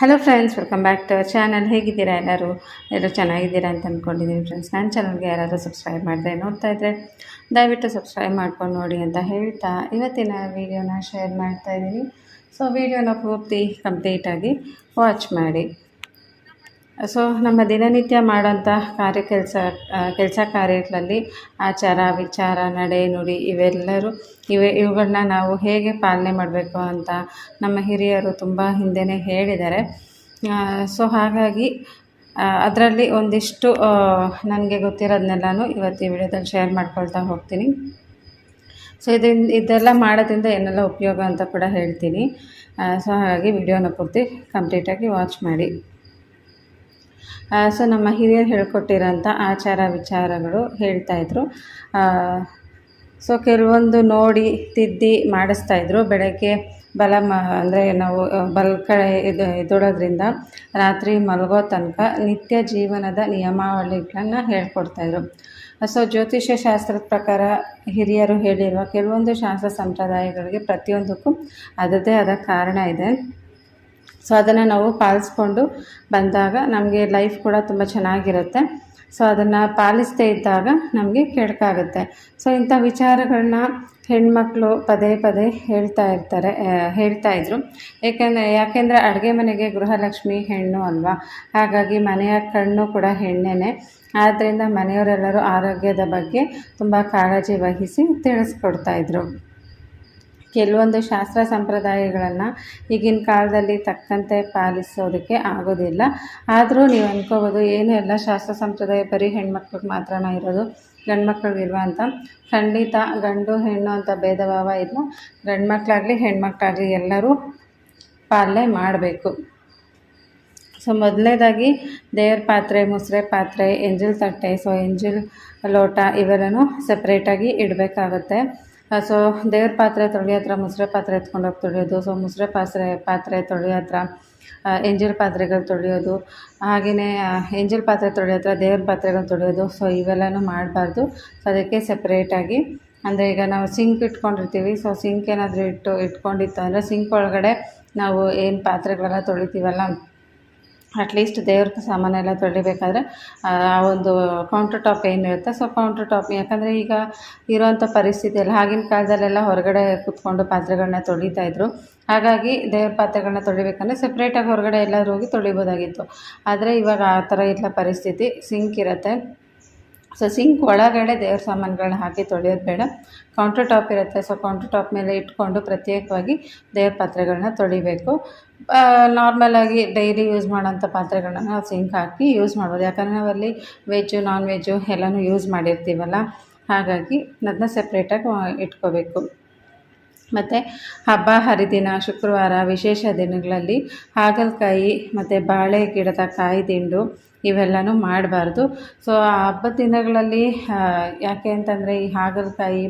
Hello friends, welcome back to our channel. ಹೇಗಿದ್ದೀರಾ ಎಲ್ಲರೂ ಚೆನ್ನಾಗಿದ್ದೀರಾ ಅಂತ ಅಂದ್ಕೊಂಡಿದ್ದೀನಿ ಫ್ರೆಂಡ್ಸ್. ನನ್ನ ಚಾನಲ್ಗೆ ಯಾರಾದರೂ ಸಬ್ಸ್ಕ್ರೈಬ್ ಮಾಡಿದೆ ನೋಡ್ತಾ ಇದ್ದರೆ ದಯವಿಟ್ಟು ಸಬ್ಸ್ಕ್ರೈಬ್ ಮಾಡ್ಕೊಂಡು ನೋಡಿ ಅಂತ ಹೇಳ್ತಾ ಇವತ್ತಿನ ವೀಡಿಯೋನ ಶೇರ್ ಮಾಡ್ತಾ ಇದ್ದೀನಿ. ಸೊ ವೀಡಿಯೋನ ಪೂರ್ತಿ ಕಂಪ್ಲೀಟಾಗಿ ವಾಚ್ ಮಾಡಿ. ಸೊ ನಮ್ಮ ದಿನನಿತ್ಯ ಮಾಡೋಂಥ ಕೆಲಸ ಕಾರ್ಯಗಳಲ್ಲಿ ಆಚಾರ ವಿಚಾರ ನಡೆ ನುಡಿ ಇವುಗಳನ್ನ ನಾವು ಹೇಗೆ ಪಾಲನೆ ಮಾಡಬೇಕು ಅಂತ ನಮ್ಮ ಹಿರಿಯರು ತುಂಬ ಹಿಂದೆಯೇ ಹೇಳಿದ್ದಾರೆ. ಸೊ ಹಾಗಾಗಿ ಅದರಲ್ಲಿ ಒಂದಿಷ್ಟು ನನಗೆ ಗೊತ್ತಿರೋದನ್ನೆಲ್ಲನೂ ಇವತ್ತು ಈ ವಿಡಿಯೋದಲ್ಲಿ ಶೇರ್ ಮಾಡ್ಕೊಳ್ತಾ ಹೋಗ್ತೀನಿ. ಸೊ ಇದೆಲ್ಲ ಮಾಡೋದ್ರಿಂದ ಏನೆಲ್ಲ ಉಪಯೋಗ ಅಂತ ಕೂಡ ಹೇಳ್ತೀನಿ. ಸೊ ಹಾಗಾಗಿ ವಿಡಿಯೋನ ಪೂರ್ತಿ ಕಂಪ್ಲೀಟಾಗಿ ವಾಚ್ ಮಾಡಿ. ಸೊ ನಮ್ಮ ಹಿರಿಯರು ಹೇಳ್ಕೊಟ್ಟಿರೋಂಥ ಆಚಾರ ವಿಚಾರಗಳು ಹೇಳ್ತಾಯಿದ್ರು. ಸೊ ಕೆಲವೊಂದು ನೋಡಿ ತಿದ್ದಿ ಮಾಡಿಸ್ತಾಯಿದ್ರು. ಬೆಳಗ್ಗೆ ಅಂದರೆ ನಾವು ಕಡೆ ಎದ್ದೋಳೋದ್ರಿಂದ ರಾತ್ರಿ ಮಲಗೋ ತನಕ ನಿತ್ಯ ಜೀವನದ ನಿಯಮಾವಳಿಗಳನ್ನು ಹೇಳ್ಕೊಡ್ತಾಯಿದ್ರು. ಸೊ ಜ್ಯೋತಿಷ್ಯ ಶಾಸ್ತ್ರದ ಪ್ರಕಾರ ಹಿರಿಯರು ಹೇಳಿರುವ ಕೆಲವೊಂದು ಶಾಸ್ತ್ರ ಸಂಪ್ರದಾಯಗಳಿಗೆ ಪ್ರತಿಯೊಂದಕ್ಕೂ ಅದರದ್ದೇ ಆದ ಕಾರಣ ಇದೆ. ಸೊ ಅದನ್ನು ನಾವು ಪಾಲಿಸ್ಕೊಂಡು ಬಂದಾಗ ನಮಗೆ ಲೈಫ್ ಕೂಡ ತುಂಬ ಚೆನ್ನಾಗಿರುತ್ತೆ. ಸೊ ಅದನ್ನು ಪಾಲಿಸದೇ ಇದ್ದಾಗ ನಮಗೆ ಕೆಡುಕಾಗುತ್ತೆ. ಸೊ ಇಂಥ ವಿಚಾರಗಳನ್ನ ಹೆಣ್ಮಕ್ಳು ಪದೇ ಪದೇ ಹೇಳ್ತಾಯಿದ್ರು. ಯಾಕೆಂದರೆ ಅಡುಗೆ ಮನೆಗೆ ಗೃಹಲಕ್ಷ್ಮಿ ಹೆಣ್ಣು ಅಲ್ವಾ. ಹಾಗಾಗಿ ಮನೆಯ ಕಣ್ಣು ಕೂಡ ಹೆಣ್ಣೇ. ಆದ್ದರಿಂದ ಮನೆಯವರೆಲ್ಲರೂ ಆರೋಗ್ಯದ ಬಗ್ಗೆ ತುಂಬ ಕಾಳಜಿ ವಹಿಸಿ ತಿಳಿಸ್ಕೊಡ್ತಾಯಿದ್ರು. ಕೆಲವೊಂದು ಶಾಸ್ತ್ರ ಸಂಪ್ರದಾಯಗಳನ್ನು ಈಗಿನ ಕಾಲದಲ್ಲಿ ತಕ್ಕಂತೆ ಪಾಲಿಸೋದಕ್ಕೆ ಆಗೋದಿಲ್ಲ. ಆದರೂ ನೀವು ಅಂದ್ಕೋಬೋದು, ಏನು ಎಲ್ಲ ಶಾಸ್ತ್ರ ಸಂಪ್ರದಾಯ ಬರೀ ಹೆಣ್ಮಕ್ಳಿಗೆ ಮಾತ್ರನೇ ಇರೋದು, ಗಂಡು ಮಕ್ಳಿಗಿಲ್ವ ಅಂತ. ಖಂಡಿತ ಗಂಡು ಹೆಣ್ಣು ಅಂತ ಭೇದ ಭಾವ ಇಲ್ಲ. ಗಂಡು ಮಕ್ಕಳಾಗಲಿ ಹೆಣ್ಮಕ್ಳಾಗಲಿ ಎಲ್ಲರೂ ಪಾಲನೆ ಮಾಡಬೇಕು. ಸೊ ಮೊದಲನೇದಾಗಿ ದೇವ್ರ ಪಾತ್ರೆ, ಮುಸುರೆ ಪಾತ್ರೆ, ಎಂಜಲ್ ತಟ್ಟೆ, ಸೊ ಎಂಜಲ್ ಲೋಟ ಇವೆಲ್ಲನೂ ಸಪ್ರೇಟಾಗಿ ಇಡಬೇಕಾಗುತ್ತೆ. ಸೊ ದೇವ್ರ ಪಾತ್ರೆ ತೊಳೆಯೋ ಹತ್ರ ಮುಸುರೆ ಪಾತ್ರೆ ಎತ್ಕೊಂಡೋಗಿ ತೊಳೆಯೋದು. ಸೊ ಮುಸುರೆ ಪಾತ್ರೆ ತೊಳೆಯೋ ಹತ್ರ ಎಂಜಲ್ ಪಾತ್ರೆಗಳು ತೊಳೆಯೋದು. ಹಾಗೆಯೇ ಎಂಜಲ್ ಪಾತ್ರೆ ತೊಳೆಯೋ ಹತ್ರ ದೇವ್ರ ಪಾತ್ರೆಗಳು ತೊಳೆಯೋದು. ಸೊ ಇವೆಲ್ಲನೂ ಮಾಡಬಾರ್ದು. ಸೊ ಅದಕ್ಕೆ ಸಪ್ರೇಟಾಗಿ, ಅಂದರೆ ಈಗ ನಾವು ಸಿಂಕ್ ಇಟ್ಕೊಂಡಿರ್ತೀವಿ. ಸೊ ಸಿಂಕ್ ಏನಾದರೂ ಇಟ್ಕೊಂಡಿತ್ತು ಅಂದರೆ ಸಿಂಕ್ ಒಳಗಡೆ ನಾವು ಏನು ಪಾತ್ರೆಗಳೆಲ್ಲ ತೊಳಿತೀವಲ್ಲ, ಅಟ್ಲೀಸ್ಟ್ ದೇವ್ರ ಸಾಮಾನೆಲ್ಲ ತೊಳಿಬೇಕಾದ್ರೆ ಆ ಒಂದು ಕೌಂಟರ್ ಟಾಪ್ ಏನಿರುತ್ತೆ, ಸೊ ಕೌಂಟರ್ ಟಾಪ್, ಯಾಕಂದರೆ ಈಗ ಇರೋವಂಥ ಪರಿಸ್ಥಿತಿಯಲ್ಲಿ ಆಗಿನ ಕಾಲದಲ್ಲೆಲ್ಲ ಹೊರಗಡೆ ಕೂತ್ಕೊಂಡು ಪಾತ್ರೆಗಳನ್ನ ತೊಳಿತಾಯಿದ್ರು. ಹಾಗಾಗಿ ದೇವ್ರ ಪಾತ್ರೆಗಳನ್ನ ತೊಳಿಬೇಕಂದ್ರೆ ಸಪ್ರೇಟಾಗಿ ಹೊರಗಡೆ ಎಲ್ಲರೂ ಹೋಗಿ ತೊಳಿಬೋದಾಗಿತ್ತು. ಆದರೆ ಇವಾಗ ಆ ಥರ ಇಲ್ಲ ಪರಿಸ್ಥಿತಿ. ಸಿಂಕ್ ಇರುತ್ತೆ. ಸೊ ಸಿಂಕ್ ಒಳಗಡೆ ದೇವ್ರ ಸಾಮಾನುಗಳನ್ನ ಹಾಕಿ ತೊಳೆಯೋದು ಬೇಡ. ಕೌಂಟರ್ ಟಾಪ್ ಇರುತ್ತೆ. ಸೊ ಕೌಂಟರ್ ಟಾಪ್ ಮೇಲೆ ಇಟ್ಕೊಂಡು ಪ್ರತ್ಯೇಕವಾಗಿ ದೇವ್ರ ಪಾತ್ರೆಗಳನ್ನ ತೊಳಿಬೇಕು. ನಾರ್ಮಲಾಗಿ ಡೈಲಿ ಯೂಸ್ ಮಾಡೋಂಥ ಪಾತ್ರೆಗಳನ್ನ ನಾವು ಸಿಂಕ್ ಹಾಕಿ ಯೂಸ್ ಮಾಡ್ಬೋದು. ಯಾಕಂದರೆ ನಾವಲ್ಲಿ ವೆಜ್ಜು ನಾನ್ ವೆಜ್ಜು ಎಲ್ಲನೂ ಯೂಸ್ ಮಾಡಿರ್ತೀವಲ್ಲ, ಹಾಗಾಗಿ ಅದನ್ನ ಸಪ್ರೇಟಾಗಿ ಇಟ್ಕೋಬೇಕು. ಮತ್ತು ಹಬ್ಬ ಹರಿದಿನ, ಶುಕ್ರವಾರ, ವಿಶೇಷ ದಿನಗಳಲ್ಲಿ ಹಾಗಲಕಾಯಿ ಮತ್ತು ಬಾಳೆ ಗಿಡದ ಕಾಯಿ ದಿಂಡು ಇವೆಲ್ಲನೂ ಮಾಡಬಾರ್ದು. ಸೊ ಆ ಹಬ್ಬದ ದಿನಗಳಲ್ಲಿ ಯಾಕೆ ಅಂತಂದರೆ ಈ ಹಾಗಲಕಾಯಿ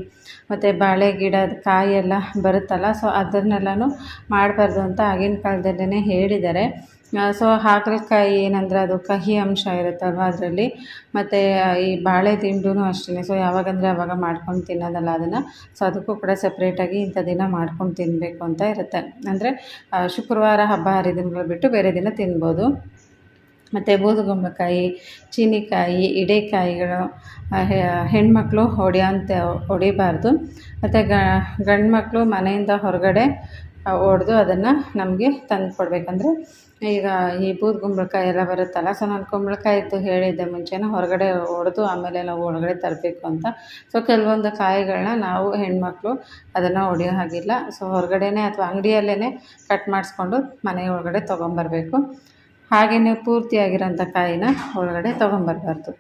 ಮತ್ತು ಬಾಳೆ ಗಿಡದ ಕಾಯಿ ಎಲ್ಲ ಬರುತ್ತಲ್ಲ, ಸೊ ಅದನ್ನೆಲ್ಲನೂ ಮಾಡಬಾರ್ದು ಅಂತ ಆಗಿನ ಕಾಲದಲ್ಲೇ ಹೇಳಿದ್ದಾರೆ. ಸೊ ಹಾಗಲಕಾಯಿ ಏನಂದರೆ ಅದು ಕಹಿ ಅಂಶ ಇರುತ್ತಲ್ವ ಅದರಲ್ಲಿ. ಮತ್ತು ಈ ಬಾಳೆ ದಿಂಡೂ ಅಷ್ಟೇ. ಸೊ ಯಾವಾಗಂದರೆ ಆವಾಗ ಮಾಡ್ಕೊಂಡು ತಿನ್ನೋದಲ್ಲ ಅದನ್ನು. ಸೊ ಅದಕ್ಕೂ ಕೂಡ ಸಪ್ರೇಟಾಗಿ ಇಂಥ ದಿನ ಮಾಡ್ಕೊಂಡು ತಿನ್ನಬೇಕು ಅಂತ ಇರುತ್ತೆ. ಅಂದರೆ ಶುಕ್ರವಾರ ಹಬ್ಬ ಹರಿದಿನಗಳು ಬಿಟ್ಟು ಬೇರೆ ದಿನ ತಿನ್ಬೋದು. ಮತ್ತು ಬೂದುಗುಂಬಳಕಾಯಿ, ಚೀನಿಕಾಯಿ, ಇಡೆಕಾಯಿಗಳು ಹೆಣ್ಮಕ್ಳು ಹೊಡಿಬಾರ್ದು. ಮತ್ತು ಗಂಡು ಮಕ್ಕಳು ಮನೆಯಿಂದ ಹೊರಗಡೆ ಹೊಡೆದು ಅದನ್ನು ನಮಗೆ ತಂದು ಕೊಡಬೇಕಂದ್ರೆ, ಈಗ ಈ ಬೂದುಗುಂಬಳಕಾಯಿ ಎಲ್ಲ ಬರುತ್ತಲ್ಲ, ಸೊ ನಾನು ಕುಂಬಳಕಾಯಿದ್ದು ಹೇಳಿದ್ದೆ ಮುಂಚೆನೇ, ಹೊರಗಡೆ ಹೊಡೆದು ಆಮೇಲೆ ನಾವು ಒಳಗಡೆ ತರಬೇಕು ಅಂತ. ಸೊ ಕೆಲವೊಂದು ಕಾಯಿಗಳನ್ನ ನಾವು ಹೆಣ್ಮಕ್ಳು ಅದನ್ನು ಹೊಡೆಯೋ ಹಾಗಿಲ್ಲ. ಸೊ ಹೊರಗಡೆನೇ ಅಥವಾ ಅಂಗಡಿಯಲ್ಲೇ ಕಟ್ ಮಾಡಿಸ್ಕೊಂಡು ಮನೆ ಒಳಗಡೆ ತೊಗೊಂಬರ್ಬೇಕು. ಹಾಗೆಯೇ ಪೂರ್ತಿಯಾಗಿರೋಂಥ ಕಾಯಿನ ಒಳಗಡೆ ತೊಗೊಂಬರ್ಬಾರ್ದು.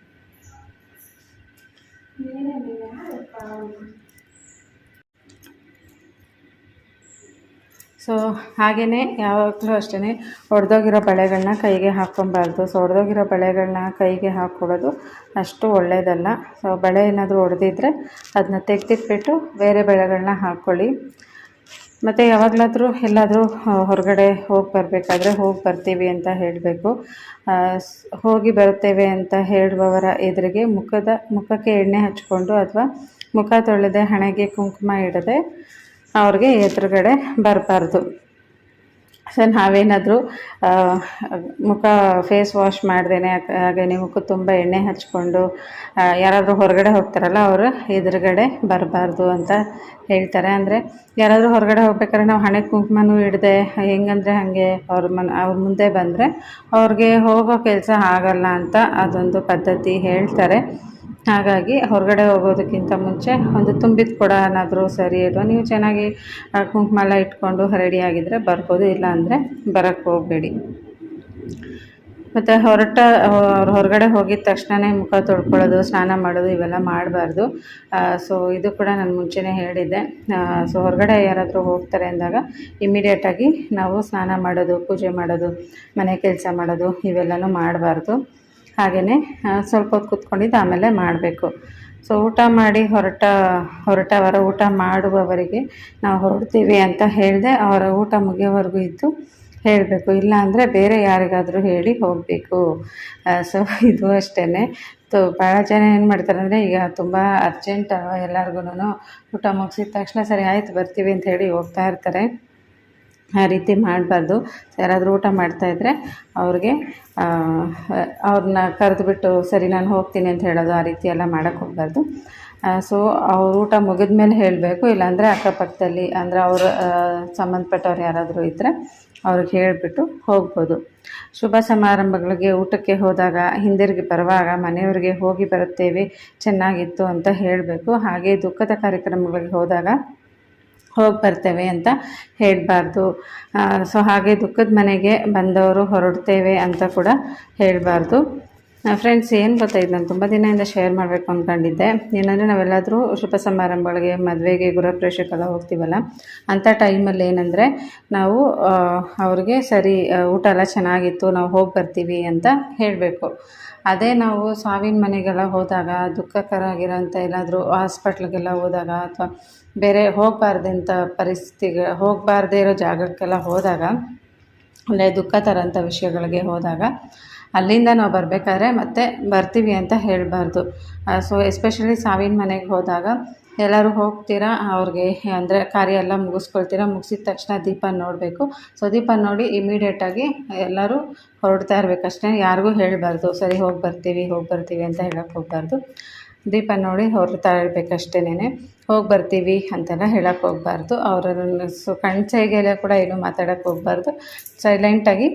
ಸೊ ಹಾಗೆಯೇ ಯಾವಾಗಲೂ ಅಷ್ಟೇ ಒಡೆದೋಗಿರೋ ಬಳೆಗಳನ್ನ ಕೈಗೆ ಹಾಕ್ಕೊಬಾರ್ದು. ಸೊ ಒಡೆದೋಗಿರೋ ಬಳೆಗಳನ್ನ ಕೈಗೆ ಹಾಕ್ಕೊಳ್ಳೋದು ಅಷ್ಟು ಒಳ್ಳೆಯದಲ್ಲ. ಸೊ ಬಳೆ ಏನಾದರೂ ಒಡೆದಿದ್ದರೆ ಅದನ್ನ ತೆಗೆದಿಟ್ಬಿಟ್ಟು ಬೇರೆ ಬಳೆಗಳನ್ನ ಹಾಕ್ಕೊಳ್ಳಿ. ಮತ್ತು ಯಾವಾಗಲಾದರೂ ಎಲ್ಲಾದರೂ ಹೊರಗಡೆ ಹೋಗಿ ಬರ್ತೀವಿ ಅಂತ ಹೇಳಬೇಕು. ಹೋಗಿ ಬರ್ತೇವೆ ಅಂತ ಹೇಳುವವರ ಎದುರಿಗೆ ಮುಖಕ್ಕೆ ಎಣ್ಣೆ ಹಚ್ಕೊಂಡು ಅಥವಾ ಮುಖ ತೊಳೆದೇ ಹಣೆಗೆ ಕುಂಕುಮ ಇಡದೆ ಅವ್ರಿಗೆ ಎದುರುಗಡೆ ಬರಬಾರ್ದು. ಸೊ ನಾವೇನಾದರೂ ಮುಖ ಫೇಸ್ ವಾಶ್ ಮಾಡ್ದೇನೆ ಹಾಗೆಯೇ ಮುಖ ತುಂಬ ಎಣ್ಣೆ ಹಚ್ಕೊಂಡು ಯಾರಾದರೂ ಹೊರಗಡೆ ಹೋಗ್ತಾರಲ್ಲ ಅವರು ಎದುರುಗಡೆ ಬರಬಾರ್ದು ಅಂತ ಹೇಳ್ತಾರೆ. ಅಂದರೆ ಯಾರಾದರೂ ಹೊರಗಡೆ ಹೋಗ್ಬೇಕಾದ್ರೆ ನಾವು ಹಣೆ ಕುಂಕುಮನೂ ಹಿಡ್ದೆ ಹೆಂಗಂದರೆ ಹಾಗೆ ಅವ್ರ ಮುಂದೆ ಬಂದರೆ ಅವ್ರಿಗೆ ಹೋಗೋ ಕೆಲಸ ಆಗಲ್ಲ ಅಂತ ಅದೊಂದು ಪದ್ಧತಿ ಹೇಳ್ತಾರೆ. ಹಾಗಾಗಿ ಹೊರಗಡೆ ಹೋಗೋದಕ್ಕಿಂತ ಮುಂಚೆ ಒಂದು ತುಂಬಿದ ಕೊಡನಾದರೂ ಸರಿ, ಅಥವಾ ನೀವು ಚೆನ್ನಾಗಿ ಕುಂಕುಮ ಎಲ್ಲ ಇಟ್ಕೊಂಡು ರೆಡಿಯಾಗಿದ್ದರೆ ಬರ್ಬೋದು, ಇಲ್ಲ ಅಂದರೆ ಬರೋಕ್ಕೆ ಹೋಗಬೇಡಿ. ಮತ್ತು ಹೊರಗಡೆ ಹೋಗಿದ ತಕ್ಷಣವೇ ಮುಖ ತೊಳ್ಕೊಳ್ಳೋದು, ಸ್ನಾನ ಮಾಡೋದು ಇವೆಲ್ಲ ಮಾಡಬಾರ್ದು. ಸೊ ಇದು ಕೂಡ ನಾನು ಮುಂಚೆನೇ ಹೇಳಿದ್ದೆ. ಸೊ ಹೊರಗಡೆ ಯಾರಾದರೂ ಹೋಗ್ತಾರೆ ಅಂದಾಗ ಇಮಿಡಿಯೇಟಾಗಿ ನಾವು ಸ್ನಾನ ಮಾಡೋದು, ಪೂಜೆ ಮಾಡೋದು, ಮನೆ ಕೆಲಸ ಮಾಡೋದು ಇವೆಲ್ಲನೂ ಮಾಡಬಾರ್ದು. ಹಾಗೆಯೇ ಸ್ವಲ್ಪ ಹೊತ್ತು ಕೂತ್ಕೊಂಡಿದ್ದು ಆಮೇಲೆ ಮಾಡಬೇಕು. ಸೊ ಊಟ ಮಾಡಿ ಹೊರಟವರ ಊಟ ಮಾಡುವವರಿಗೆ ನಾವು ಹೊರಡ್ತೀವಿ ಅಂತ ಹೇಳಿದೆ ಅವರ ಊಟ ಮುಗಿಯೋವರೆಗೂ ಇದ್ದು ಹೇಳಬೇಕು, ಇಲ್ಲ ಅಂದರೆ ಬೇರೆ ಯಾರಿಗಾದರೂ ಹೇಳಿ ಹೋಗಬೇಕು. ಸೊ ಇದು ಅಷ್ಟೇ. ಭಾಳ ಜನ ಏನು ಮಾಡ್ತಾರೆ ಅಂದರೆ, ಈಗ ತುಂಬ ಅರ್ಜೆಂಟ್ ಎಲ್ಲರಿಗೂ ಊಟ ಮುಗಿಸಿದ ತಕ್ಷಣ ಸರಿ ಆಯಿತು ಬರ್ತೀವಿ ಅಂತ ಹೇಳಿ ಹೋಗ್ತಾ ಇರ್ತಾರೆ. ಆ ರೀತಿ ಮಾಡಬಾರ್ದು. ಯಾರಾದರೂ ಊಟ ಮಾಡ್ತಾಯಿದ್ರೆ ಅವ್ರಿಗೆ ಅವ್ರನ್ನ ಕರೆದುಬಿಟ್ಟು ಸರಿ ನಾನು ಹೋಗ್ತೀನಿ ಅಂತ ಹೇಳೋದು, ಆ ರೀತಿ ಎಲ್ಲ ಮಾಡೋಕ್ಕೆ ಹೋಗಬಾರ್ದು. ಸೊ ಅವ್ರ ಊಟ ಮುಗಿದ ಮೇಲೆ ಹೇಳಬೇಕು, ಇಲ್ಲಾಂದರೆ ಅಕ್ಕಪಕ್ಕದಲ್ಲಿ ಅಂದರೆ ಅವ್ರ ಸಂಬಂಧಪಟ್ಟವ್ರು ಯಾರಾದರೂ ಇದ್ದರೆ ಅವ್ರಿಗೆ ಹೇಳಿಬಿಟ್ಟು ಹೋಗ್ಬೋದು. ಶುಭ ಸಮಾರಂಭಗಳಿಗೆ ಊಟಕ್ಕೆ ಹೋದಾಗ ಹಿಂದಿರುಗಿ ಬರುವಾಗ ಮನೆಯವರಿಗೆ ಹೋಗಿ ಬರುತ್ತೇವೆ ಚೆನ್ನಾಗಿತ್ತು ಅಂತ ಹೇಳಬೇಕು. ಹಾಗೆ ದುಃಖದ ಕಾರ್ಯಕ್ರಮಗಳಿಗೆ ಹೋದಾಗ ಹೋಗಿ ಬರ್ತೇವೆ ಅಂತ ಹೇಳಬಾರ್ದು. ಸೊ ಹಾಗೆ ದುಃಖದ ಮನೆಗೆ ಬಂದವರು ಹೊರಡ್ತೇವೆ ಅಂತ ಕೂಡ ಹೇಳಬಾರ್ದು. ಫ್ರೆಂಡ್ಸ್, ಏನು ಗೊತ್ತಾಯಿತು, ನಾನು ತುಂಬ ದಿನದಿಂದ ಶೇರ್ ಮಾಡಬೇಕು ಅಂದ್ಕೊಂಡಿದ್ದೆ. ಏನಂದರೆ ನಾವೆಲ್ಲಾದರೂ ಶುಭ ಸಮಾರಂಭಗಳಿಗೆ, ಮದುವೆಗೆ, ಗೃಹಪ್ರವೇಶಕ್ಕೆಲ್ಲ ಹೋಗ್ತೀವಲ್ಲ, ಅಂಥ ಟೈಮಲ್ಲಿ ಏನಂದರೆ ನಾವು ಅವ್ರಿಗೆ ಸರಿ ಊಟ ಎಲ್ಲ ಚೆನ್ನಾಗಿತ್ತು ನಾವು ಹೋಗಿ ಬರ್ತೀವಿ ಅಂತ ಹೇಳಬೇಕು. ಅದೇ ನಾವು ಸಾವಿನ ಮನೆಗೆಲ್ಲ ಹೋದಾಗ, ದುಃಖಕರ ಆಗಿರೋಂಥ ಎಲ್ಲಾದರೂ ಹಾಸ್ಪಿಟ್ಲಿಗೆಲ್ಲ ಹೋದಾಗ, ಅಥವಾ ಬೇರೆ ಹೋಗಬಾರ್ದೇ ಇರೋ ಜಾಗಕ್ಕೆಲ್ಲ ಹೋದಾಗ, ಅಂದರೆ ದುಃಖ ತರೋಂಥ ವಿಷಯಗಳಿಗೆ ಹೋದಾಗ ಅಲ್ಲಿಂದ ನಾವು ಬರಬೇಕಾದ್ರೆ ಮತ್ತೆ ಬರ್ತೀವಿ ಅಂತ ಹೇಳಬಾರ್ದು. ಸೊ ಎಸ್ಪೆಷಲಿ ಸಾವಿನ ಮನೆಗೆ ಹೋದಾಗ ಎಲ್ಲರೂ ಹೋಗ್ತೀರಾ, ಅವ್ರಿಗೆ ಅಂದರೆ ಕಾರ್ಯ ಎಲ್ಲ ಮುಗಿಸ್ಕೊಳ್ತೀರಾ, ಮುಗಿಸಿದ ತಕ್ಷಣ ದೀಪ ನೋಡಬೇಕು. ಸೊ ದೀಪ ನೋಡಿ ಇಮಿಡಿಯೇಟಾಗಿ ಎಲ್ಲರೂ ಹೊರಡ್ತಾ ಇರಬೇಕಷ್ಟೇ, ಯಾರಿಗೂ ಹೇಳಬಾರ್ದು ಸರಿ ಹೋಗಿ ಬರ್ತೀವಿ ಅಂತ ಹೇಳೋಕ್ಕೆ ಹೋಗಬಾರ್ದು. ದೀಪ ನೋಡಿ ಹೊರಡ್ತಾ ಇರಬೇಕಷ್ಟೇನೆ, ಹೋಗಿ ಬರ್ತೀವಿ ಅಂತೆಲ್ಲ ಹೇಳೋಕ್ಕೆ ಹೋಗಬಾರ್ದು. ಅವರನ್ನು ಕಣ್ಸೈಗೆಲ್ಲ ಕೂಡ ಏನೂ ಮಾತಾಡೋಕ್ಕೆ ಹೋಗಬಾರ್ದು. ಸೈಲೆಂಟಾಗಿ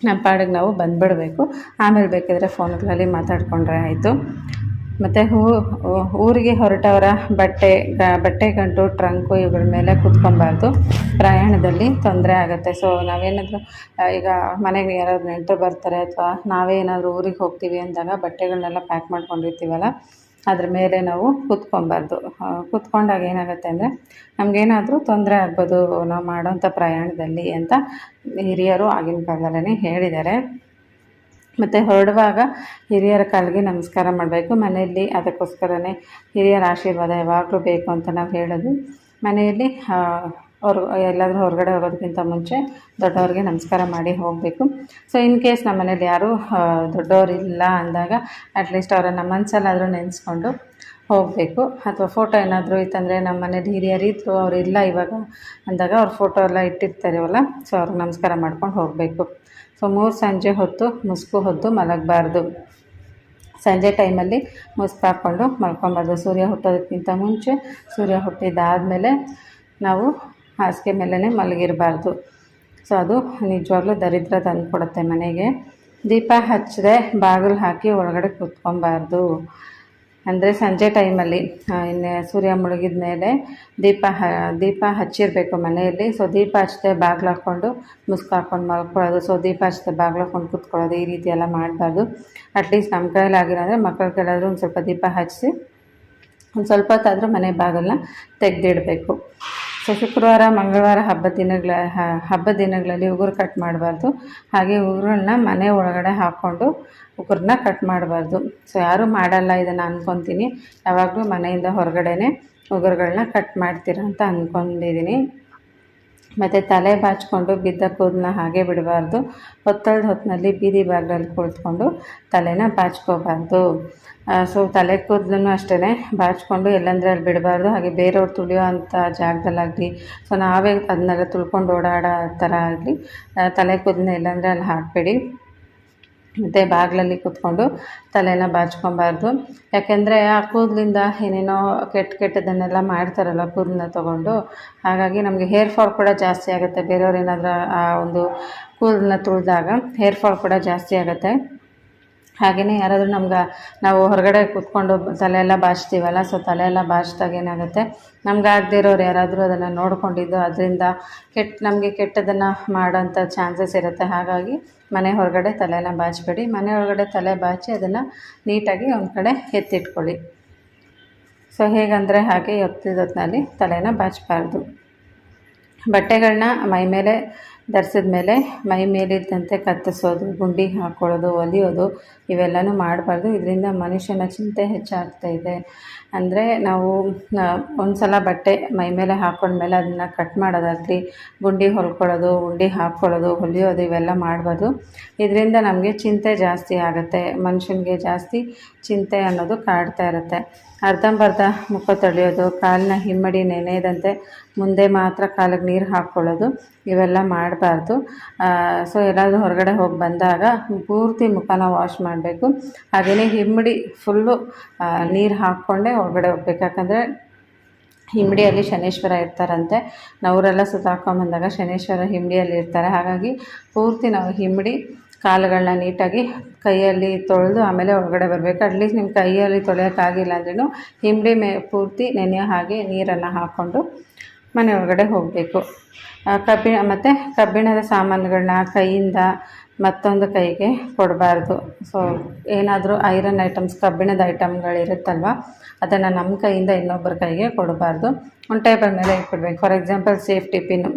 ನಮ್ಮ ಪಾಡಿಗೆ ನಾವು ಬಂದುಬಿಡಬೇಕು. ಆಮೇಲೆ ಬೇಕಿದ್ರೆ ಫೋನ್ಗಳಲ್ಲಿ ಮಾತಾಡಿಕೊಂಡ್ರೆ ಆಯಿತು. ಮತ್ತು ಊರಿಗೆ ಹೊರಟವರ ಬಟ್ಟೆ ಗಂಟು, ಟ್ರಂಕು ಇವುಗಳ ಮೇಲೆ ಕೂತ್ಕೊಬಾರ್ದು. ಪ್ರಯಾಣದಲ್ಲಿ ತೊಂದರೆ ಆಗುತ್ತೆ. ಸೊ ನಾವೇನಾದರೂ ಈಗ ಮನೆಗೆ ಯಾರಾದ್ರು ನೆಂಟರು ಬರ್ತಾರೆ, ಅಥವಾ ನಾವೇ ಏನಾದರೂ ಊರಿಗೆ ಹೋಗ್ತೀವಿ ಅಂದಾಗ ಬಟ್ಟೆಗಳನ್ನೆಲ್ಲ ಪ್ಯಾಕ್ ಮಾಡ್ಕೊಂಡಿರ್ತೀವಲ್ಲ, ಅದ್ರ ಮೇಲೆ ನಾವು ಕೂತ್ಕೊಬಾರ್ದು. ಕೂತ್ಕೊಂಡಾಗ ಏನಾಗುತ್ತೆ ಅಂದರೆ ನಮಗೇನಾದರೂ ತೊಂದರೆ ಆಗ್ಬೋದು ನಾವು ಮಾಡೋಂಥ ಪ್ರಯಾಣದಲ್ಲಿ ಅಂತ ಹಿರಿಯರು ಆಗಿನ ಕಾಲದಲ್ಲೇ ಹೇಳಿದ್ದಾರೆ. ಮತ್ತು ಹೊರಡುವಾಗ ಹಿರಿಯರ ಕಾಲಿಗೆ ನಮಸ್ಕಾರ ಮಾಡಬೇಕು. ಮನೆಯಲ್ಲಿ ಅದಕ್ಕೋಸ್ಕರನೇ ಹಿರಿಯರ ಆಶೀರ್ವಾದ ಯಾವಾಗಲೂ ಬೇಕು ಅಂತ ನಾವು ಹೇಳೋದು. ಮನೆಯಲ್ಲಿ ಎಲ್ಲಾದರೂ ಹೊರಗಡೆ ಹೋಗೋದಕ್ಕಿಂತ ಮುಂಚೆ ದೊಡ್ಡವ್ರಿಗೆ ನಮಸ್ಕಾರ ಮಾಡಿ ಹೋಗಬೇಕು. ಸೊ ಇನ್ ಕೇಸ್ ನಮ್ಮ ಮನೇಲಿ ಯಾರೂ ದೊಡ್ಡವರಿಲ್ಲ ಅಂದಾಗ ಅಟ್ಲೀಸ್ಟ್ ಅವರನ್ನು ಮನಸ್ಸಲ್ಲಾದರೂ ನೆನೆಸ್ಕೊಂಡು ಹೋಗಬೇಕು. ಅಥವಾ ಫೋಟೋ ಏನಾದರೂ ಇತ್ತಂದರೆ, ನಮ್ಮ ಮನೇಲಿ ಹಿರಿಯರಿದ್ದರು ಅವ್ರು ಇಲ್ಲ ಇವಾಗ ಅಂದಾಗ ಅವ್ರ ಫೋಟೋ ಎಲ್ಲ ಇಟ್ಟಿರ್ತಾರವಲ್ಲ, ಸೊ ಅವ್ರಿಗೆ ನಮಸ್ಕಾರ ಮಾಡ್ಕೊಂಡು ಹೋಗಬೇಕು. ಸೊ ಸಂಜೆ ಹೊತ್ತು ಮುಸುಕು ಹೊತ್ತು ಮಲಗಬಾರ್ದು. ಸಂಜೆ ಟೈಮಲ್ಲಿ ಮುಸುಕು ಹಾಕ್ಕೊಂಡು ಮಲ್ಕೊಬಾರ್ದು. ಸೂರ್ಯ ಹುಟ್ಟೋದಕ್ಕಿಂತ ಮುಂಚೆ, ಸೂರ್ಯ ಹುಟ್ಟಿದ್ದಾದಮೇಲೆ ನಾವು ಹಾಸಿಗೆ ಮೇಲೇ ಮಲಗಿರಬಾರ್ದು. ಸೊ ಅದು ನಿಜವಾಗ್ಲೂ ದರಿದ್ರ ತಂದುಕೊಡುತ್ತೆ ಮನೆಗೆ. ದೀಪ ಹಚ್ಚದೆ ಬಾಗಿಲು ಹಾಕಿ ಒಳಗಡೆ ಕೂತ್ಕೊಬಾರ್ದು. ಅಂದರೆ ಸಂಜೆ ಟೈಮಲ್ಲಿ ಇನ್ನು ಸೂರ್ಯ ಮುಳುಗಿದ ಮೇಲೆ ದೀಪ ಹಚ್ಚಿರಬೇಕು ಮನೆಯಲ್ಲಿ. ಸೊ ದೀಪ ಹಚ್ಚದೆ ಬಾಗಿಲು ಹಾಕ್ಕೊಂಡು ಮುಸುಕು ಹಾಕ್ಕೊಂಡು ಮಲ್ಕೊಳ್ಳೋದು, ಸೊ ದೀಪ ಹಚ್ಚದೆ ಬಾಗಿಲು ಹಾಕ್ಕೊಂಡು ಕೂತ್ಕೊಳ್ಳೋದು, ಈ ರೀತಿ ಎಲ್ಲ ಮಾಡಬಾರ್ದು. ಅಟ್ಲೀಸ್ಟ್ ನಮ್ಮ ಕೈಲಾಗಿರೋ ಅಂದರೆ ಮಕ್ಕಳ ಕೈಲಾದರೂ ಒಂದು ಸ್ವಲ್ಪ ದೀಪ ಹಚ್ಚಿಸಿ ಒಂದು ಸ್ವಲ್ಪ ಹೊತ್ತಾದರೂ ಮನೆ ಬಾಗಿಲನ್ನ ತೆಗೆದಿಡಬೇಕು. ಸೊ ಶುಕ್ರವಾರ, ಮಂಗಳವಾರ ಹಬ್ಬದ ದಿನಗಳಲ್ಲಿ ಉಗುರು ಕಟ್ ಮಾಡಬಾರ್ದು. ಹಾಗೆ ಉಗುರುಗಳನ್ನ ಮನೆ ಒಳಗಡೆ ಹಾಕ್ಕೊಂಡು ಉಗುರನ್ನ ಕಟ್ ಮಾಡಬಾರ್ದು. ಸೊ ಯಾರೂ ಮಾಡಲ್ಲ ಇದನ್ನು ಅಂದ್ಕೊತೀನಿ. ಯಾವಾಗಲೂ ಮನೆಯಿಂದ ಹೊರಗಡೆನೇ ಉಗುರುಗಳನ್ನ ಕಟ್ ಮಾಡ್ತೀರಾ ಅಂತ ಅಂದ್ಕೊಂಡಿದ್ದೀನಿ. ಮತ್ತು ತಲೆ ಬಾಚಿಕೊಂಡು ಬಿದ್ದ ಕೂದಲನ್ನ ಹಾಗೆ ಬಿಡಬಾರ್ದು. ಹೊತ್ತಿನಲ್ಲಿ ಬೀದಿ ಬಾಗಿಲಲ್ಲಿ ಕುಳಿತುಕೊಂಡು ತಲೆನ ಬಾಚ್ಕೋಬಾರ್ದು. ಸೊ ತಲೆ ಕೂದಲನ್ನು ಅಷ್ಟೇ ಬಾಚಿಕೊಂಡು ಎಲ್ಲಂದರೆ ಅಲ್ಲಿ ಬಿಡಬಾರ್ದು. ಹಾಗೆ ಬೇರೆಯವ್ರು ತುಳಿಯೋ ಅಂಥ ಜಾಗದಲ್ಲಾಗಲಿ, ಸೊ ನಾವೇ ಅದನ್ನೆಲ್ಲ ತುಳ್ಕೊಂಡು ಓಡಾಡೋ ಥರ ಆಗಲಿ ತಲೆ ಕೂದಲನ್ನ ಎಲ್ಲಂದರೆ ಅಲ್ಲಿ ಹಾಕಬೇಡಿ. ಮತ್ತು ಬಾಗಿಲಲ್ಲಿ ಕೂತ್ಕೊಂಡು ತಲೆನ ಬಾಚ್ಕೊಬಾರ್ದು. ಯಾಕೆಂದರೆ ಆ ಕೂದಲಿಂದ ಏನೇನೋ ಕೆಟ್ಟದನ್ನೆಲ್ಲ ಮಾಡ್ತಾರಲ್ಲ ಕೂದಲನ್ನ ತೊಗೊಂಡು, ಹಾಗಾಗಿ ನಮಗೆ ಹೇರ್ ಫಾಲ್ ಕೂಡ ಜಾಸ್ತಿ ಆಗುತ್ತೆ. ಬೇರೆಯವ್ರು ಏನಾದರೂ ಆ ಒಂದು ಕೂದಲನ್ನ ತುಳಿದಾಗ ಹೇರ್ ಫಾಲ್ ಕೂಡ ಜಾಸ್ತಿ ಆಗುತ್ತೆ. ಹಾಗೆಯೇ ಯಾರಾದರೂ ನಾವು ಹೊರಗಡೆ ಕೂತ್ಕೊಂಡು ತಲೆ ಎಲ್ಲ ಬಾಚ್ತೀವಲ್ಲ, ಸೊ ತಲೆ ಎಲ್ಲ ಬಾಚಿದಾಗ ಏನಾಗುತ್ತೆ, ನಮ್ಗೆ ಇರೋರು ಯಾರಾದರೂ ಅದನ್ನು ನೋಡ್ಕೊಂಡಿದ್ದು ಅದರಿಂದ ನಮಗೆ ಕೆಟ್ಟದನ್ನು ಮಾಡೋಂಥ ಚಾನ್ಸಸ್ ಇರುತ್ತೆ. ಹಾಗಾಗಿ ಮನೆ ಹೊರಗಡೆ ತಲೆನ ಬಾಚಬೇಡಿ. ಮನೆ ಒಳಗಡೆ ತಲೆ ಬಾಚಿ ಅದನ್ನು ನೀಟಾಗಿ ಒಂದು ಕಡೆ ಎತ್ತಿಟ್ಕೊಳ್ಳಿ. ಸೊ ಹೇಗಂದರೆ ಹಾಗೆ ಹೊತ್ತಿನಲ್ಲಿ ತಲೆನ ಬಾಚಬಾರ್ದು. ಬಟ್ಟೆಗಳನ್ನ ಮೈ ಮೇಲೆ ಧರಿಸಿದ ಮೇಲೆ ಮೈ ಮೇಲಿದ್ದಂತೆ ಕತ್ತರಿಸೋದು, ಗುಂಡಿ ಹಾಕ್ಕೊಳ್ಳೋದು, ಹೊಲಿಯೋದು ಇವೆಲ್ಲನೂ ಮಾಡಬಾರ್ದು. ಇದರಿಂದ ಮನುಷ್ಯನ ಚಿಂತೆ ಹೆಚ್ಚಾಗ್ತಾಯಿದೆ. ಅಂದರೆ ನಾವು ಒಂದು ಸಲ ಬಟ್ಟೆ ಮೈ ಮೇಲೆ ಹಾಕ್ಕೊಂಡ್ಮೇಲೆ ಅದನ್ನು ಕಟ್ ಮಾಡೋದಾಗಲಿ, ಗುಂಡಿ ಹೊಲ್ಕೊಳ್ಳೋದು, ಗುಂಡಿ ಹಾಕ್ಕೊಳ್ಳೋದು, ಹೊಲಿಯೋದು ಇವೆಲ್ಲ ಮಾಡಬಾರ್ದು. ಇದರಿಂದ ನಮಗೆ ಚಿಂತೆ ಜಾಸ್ತಿ ಆಗುತ್ತೆ. ಮನುಷ್ಯನಿಗೆ ಜಾಸ್ತಿ ಚಿಂತೆ ಅನ್ನೋದು ಕಾಡ್ತಾ ಇರುತ್ತೆ. ಅರ್ಧಂಬರ್ಧ ಮುಖ ತೊಳೆಯೋದು, ಕಾಲನ್ನ ಹಿಮ್ಮಡಿ ನೆನೆಯದಂತೆ ಮುಂದೆ ಮಾತ್ರ ಕಾಲಿಗೆ ನೀರು ಹಾಕ್ಕೊಳ್ಳೋದು ಇವೆಲ್ಲ ಮಾಡಬಾರ್ದು. ಸೊ ಎಲ್ಲಾದರೂ ಹೊರಗಡೆ ಹೋಗಿ ಬಂದಾಗ ಪೂರ್ತಿ ಮುಖನ ವಾಶ್ ಮಾಡಬೇಕು. ಹಾಗೆಯೇ ಹಿಮ್ಮಡಿ ಫುಲ್ಲು ನೀರು ಹಾಕ್ಕೊಂಡೇ ಹೊರಗಡೆ ಹೋಗ್ಬೇಕು. ಯಾಕಂದರೆ ಹಿಮ್ಮಡಿಯಲ್ಲಿ ಶನೇಶ್ವರ ಇರ್ತಾರಂತೆ. ನಾವರೆಲ್ಲ ಸುತ್ತಾಕೊಂಬಂದಾಗ ಶನೇಶ್ವರ ಹಿಮ್ಮಡಿಯಲ್ಲಿ ಇರ್ತಾರೆ. ಹಾಗಾಗಿ ಪೂರ್ತಿ ನಾವು ಹಿಮ್ಮಡಿ ಕಾಲುಗಳನ್ನ ನೀಟಾಗಿ ಕೈಯಲ್ಲಿ ತೊಳೆದು ಆಮೇಲೆ ಹೊರಗಡೆ ಬರಬೇಕು. ಅಟ್ಲೀಸ್ಟ್ ನಿಮ್ಮ ಕೈಯಲ್ಲಿ ತೊಳೆಯೋಕ್ಕಾಗಿಲ್ಲ ಅಂದ್ರೂ ಹಿಮ್ಮಡಿ ಪೂರ್ತಿ ನೆನೆಯೋ ಹಾಗೆ ನೀರನ್ನು ಹಾಕ್ಕೊಂಡು ಮನೆ ಒಳಗಡೆ ಹೋಗಬೇಕು. ಮತ್ತು ಕಬ್ಬಿಣದ ಸಾಮಾನುಗಳನ್ನ ಕೈಯಿಂದ ಮತ್ತೊಂದು ಕೈಗೆ ಕೊಡಬಾರ್ದು. ಸೊ ಏನಾದರೂ ಐರನ್ ಐಟಮ್ಸ್, ಕಬ್ಬಿಣದ ಐಟಮ್ಗಳಿರುತ್ತಲ್ವ, ಅದನ್ನು ನಮ್ಮ ಕೈಯಿಂದ ಇನ್ನೊಬ್ಬರ ಕೈಗೆ ಕೊಡಬಾರ್ದು. ಒಂದು ಟೇಬಲ್ ಮೇಲೆ ಇಟ್ಬಿಡ್ಬೇಕು. For example safety pin.